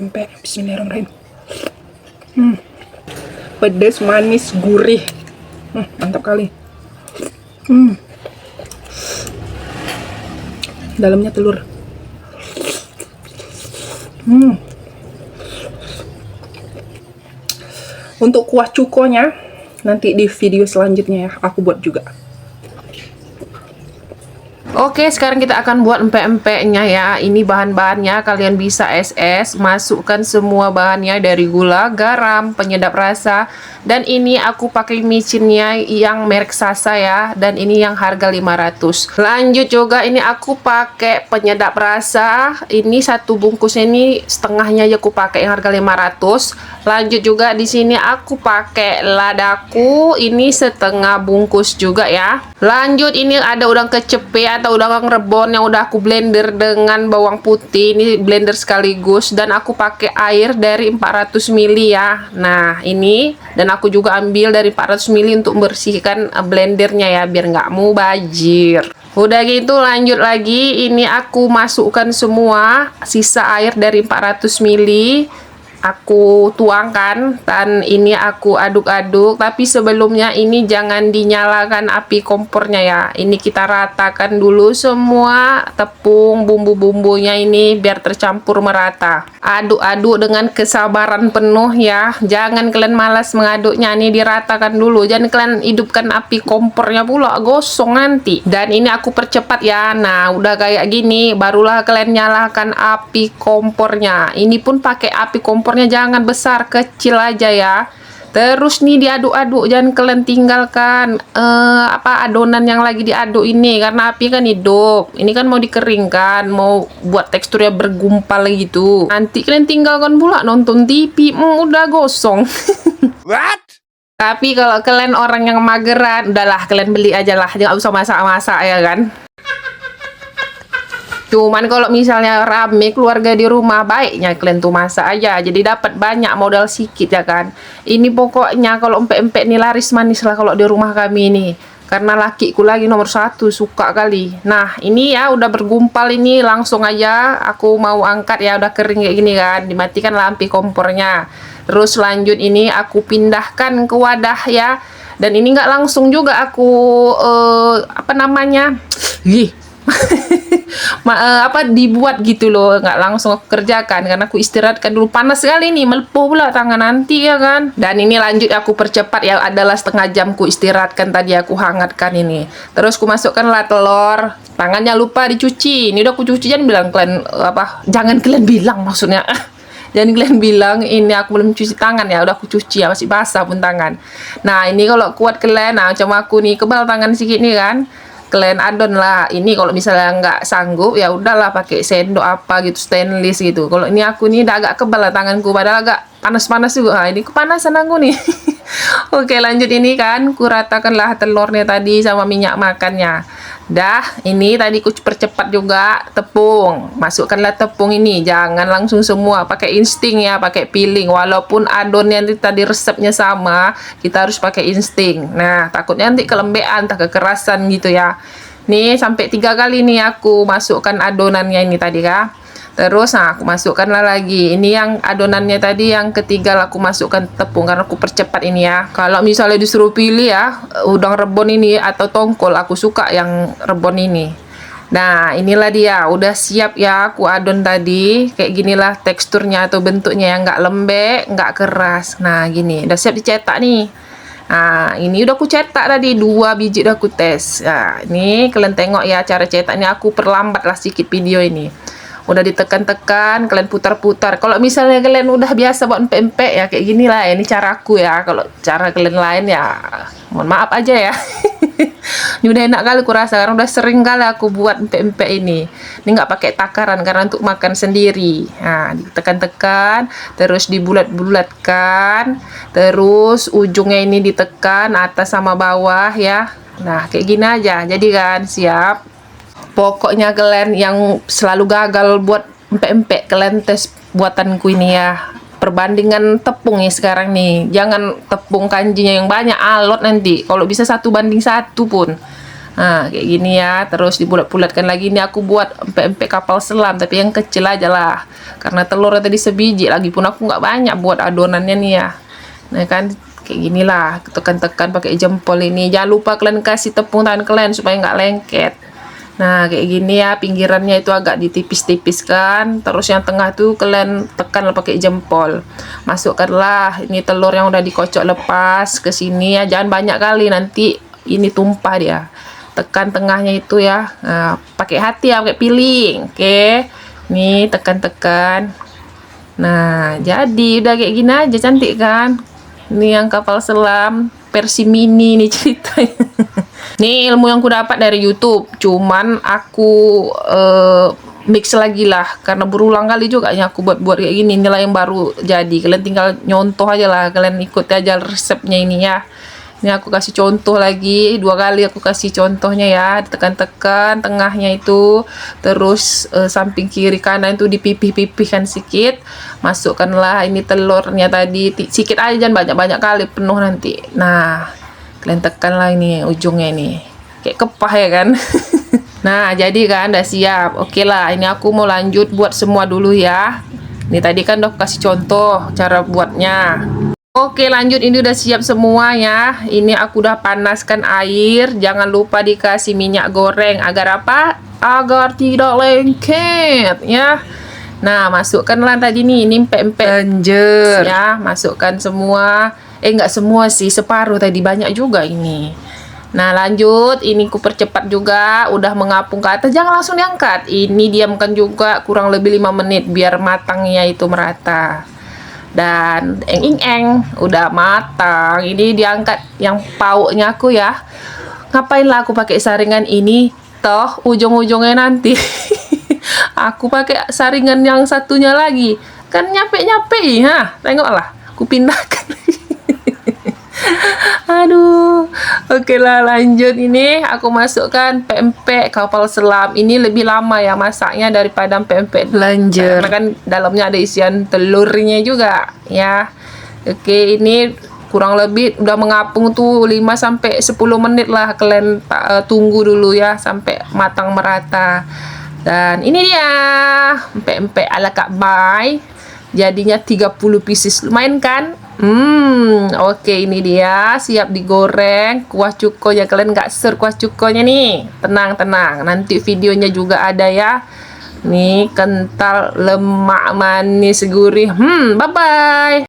empek-empek. Bismillahirrahmanirrahim. Pedas, manis, gurih. Mantap kali. Dalamnya telur. Untuk kuah cukonya nanti di video selanjutnya ya, aku buat juga. Oke, sekarang kita akan buat empek-empeknya ya. Ini bahan-bahannya, kalian bisa SS, masukkan semua bahannya dari gula, garam, penyedap rasa. Dan ini aku pakai micinnya yang merek Sasa ya. Dan ini yang harga 500. Lanjut juga ini aku pakai penyedap rasa. Ini satu bungkusnya ini setengahnya aja aku pakai yang harga 500. Lanjut juga di sini aku pakai ladaku. Ini setengah bungkus juga ya. Lanjut ini ada udang kecepe atau udang rebon yang udah aku blender dengan bawang putih. Ini blender sekaligus dan aku pakai air dari 400 ml ya. Nah, ini dan aku juga ambil dari 400 ml untuk membersihkan blendernya ya biar nggak mubazir. Udah gitu lanjut lagi, ini aku masukkan semua sisa air dari 400 ml. Aku tuangkan dan ini aku aduk-aduk, tapi sebelumnya ini jangan dinyalakan api kompornya ya. Ini kita ratakan dulu semua tepung bumbu-bumbunya ini biar tercampur merata. Aduk-aduk dengan kesabaran penuh ya. Jangan kalian malas mengaduknya, ini diratakan dulu. Jangan kalian hidupkan api kompornya pula, gosong nanti. Dan ini aku percepat ya. Nah, udah kayak gini barulah kalian nyalakan api kompornya. Ini pun pakai api kompor jangan besar, kecil aja ya. Terus nih diaduk-aduk, jangan kalian tinggalkan adonan yang lagi diaduk ini karena api kan hidup. Ini kan mau dikeringkan, mau buat teksturnya bergumpal gitu. Nanti kalian tinggalkan pula nonton TV, udah gosong. What? Tapi kalau kalian orang yang mageran, udahlah kalian beli aja lah, jangan usah masak-masak ya kan. Cuman kalau misalnya rame keluarga di rumah, baiknya kalian tuh masak aja. Jadi dapat banyak modal sedikit ya kan. Ini pokoknya kalau empek-empek nih laris manis lah kalau di rumah kami ini. Karena lakiku lagi nomor 1 suka kali. Nah ini ya udah bergumpal ini, langsung aja aku mau angkat ya, udah kering kayak gini kan. Dimatikan lampu kompornya. Terus lanjut ini aku pindahkan ke wadah ya. Dan ini nggak langsung juga aku dibuat gitu loh, nggak langsung aku kerjakan karena aku istirahatkan dulu, panas sekali nih, melepuh pula tangan nanti ya kan. Dan ini lanjut aku percepat ya, adalah setengah jam ku istirahatkan tadi, aku hangatkan ini. Terus ku masukkanlah telur, tangannya lupa dicuci. Ini udah aku cuci, jangan bilang kalian jangan kalian bilang maksudnya jangan kalian bilang ini aku belum cuci tangan ya, udah aku cuci ya, masih basah pun tangan. Nah ini kalau kuat kalian, nah cuma aku nih kebal tangan sedikit nih kan, kalian adon lah. Ini kalau misalnya nggak sanggup ya udahlah pakai sendok apa gitu, stainless gitu. Kalau ini aku nih udah agak kebal lah tanganku, padahal agak panas-panas juga. Nah, ini kepanasan aku nih. Oke lanjut, ini kan kuratakanlah telurnya tadi sama minyak makannya. Dah, ini tadi ku percepat juga tepung. Masukkanlah tepung ini, jangan langsung semua, pakai insting ya, pakai piling. Walaupun adonnya tadi resepnya sama, kita harus pakai insting. Nah, takutnya nanti kelembean, tak kekerasan gitu ya. Nih, sampai 3 kali nih aku masukkan adonannya ini tadi kah. Terus nah aku masukkanlah lagi. Ini yang adonannya tadi yang ketiga lah aku masukkan tepung karena aku percepat ini ya. Kalau misalnya disuruh pilih ya, udang rebon ini atau tongkol, aku suka yang rebon ini. Nah inilah dia, udah siap ya aku adon tadi. Kayak ginilah teksturnya atau bentuknya, yang nggak lembek, nggak keras. Nah gini, udah siap dicetak nih. Nah ini udah aku cetak tadi 2 biji, udah aku tes. Nah ini kalian tengok ya cara cetaknya, aku perlambat lah sedikit video ini. Udah ditekan-tekan, kalian putar-putar. Kalau misalnya kalian udah biasa buat empek-empek ya kayak gini lah, ini caraku ya. Kalau cara kalian lain ya mohon maaf aja ya. Ini udah enak kali kurasa karena udah sering kali aku buat empek-empek ini. Ini nggak pakai takaran karena untuk makan sendiri. Nah ditekan-tekan, terus dibulat-bulatkan, terus ujungnya ini ditekan atas sama bawah ya. Nah kayak gini aja, jadi kan siap. Pokoknya kalian yang selalu gagal buat empek-empek, kalian tes buatanku ini ya. Perbandingan tepung nih sekarang nih, jangan tepung kanjinya yang banyak, alot nanti. Kalau bisa 1:1 pun. Nah, kayak gini ya. Terus dibulat-bulatkan lagi. Ini aku buat empek-empek kapal selam, tapi yang kecil aja lah. Karena telurnya tadi sebiji. Lagipun aku nggak banyak buat adonannya nih ya. Nah kan, kayak gini lah. Tekan-tekan pakai jempol ini. Jangan lupa kalian kasih tepung tangan kalian supaya nggak lengket. Nah, kayak gini ya. Pinggirannya itu agak ditipis-tipiskan. Terus yang tengah tuh kalian tekan pakai jempol. Masukkanlah ini telur yang udah dikocok lepas ke sini ya. Jangan banyak kali, nanti ini tumpah dia. Tekan tengahnya itu ya. Nah, pakai hati ya, pakai piling. Oke. Nih, tekan-tekan. Nah, jadi udah kayak gini aja, cantik kan? Ini yang kapal selam versi mini nih ceritanya. Nih ilmu yang ku dapat dari YouTube. Cuman aku mix lagi lah, karena berulang kali juga ya aku buat kayak gini. Inilah yang baru jadi. Kalian tinggal nyontoh aja lah, kalian ikut aja resepnya ini ya. Ini aku kasih contoh lagi, 2 kali aku kasih contohnya ya. Ditekan-tekan tengahnya itu, terus samping kiri kanan itu dipipih-pipihkan sedikit. Masukkanlah ini telurnya tadi, sedikit aja, jangan banyak-banyak kali, penuh nanti. Nah, kalian tekanlah ini ujungnya ini, kayak kepah ya kan. Nah, jadi kan udah siap. Oke lah, ini aku mau lanjut buat semua dulu ya. Ini tadi kan udah kasih contoh cara buatnya. Oke, lanjut. Ini udah siap semua ya. Ini aku udah panaskan air. Jangan lupa dikasih minyak goreng. Agar apa? Agar tidak lengket ya. Nah, masukkanlah tadi nih. Ini empek-empek. Lanjut ya. Masukkan semua. Enggak semua sih. Separuh tadi. Banyak juga ini. Nah, lanjut. Ini ku percepat juga. Udah mengapung ke atas. Jangan langsung diangkat. Ini diamkan juga kurang lebih 5 menit. Biar matangnya itu merata. Dan eng udah matang. Ini diangkat yang pauknya aku ya. Ngapain lah aku pakai saringan ini, toh ujung-ujungnya nanti aku pakai saringan yang satunya lagi kan nyampe ya. Tengoklah, aku pindahkan. Aduh. Oke lah, lanjut. Ini aku masukkan pempek kapal selam. Ini lebih lama ya masaknya daripada pempek. Lanjut. Karena kan dalamnya ada isian telurnya juga ya. Oke, ini kurang lebih udah mengapung tuh 5 sampai 10 menit lah. Kalian tunggu dulu ya sampai matang merata. Dan ini dia pempek ala Kak Mai. Jadinya 30 pieces. Lumayan kan? Oke, ini dia siap digoreng. Kuah cukonya, kalian nggak ser kuah cukonya nih. Tenang. Nanti videonya juga ada ya. Nih, kental, lemak, manis, gurih. Bye-bye.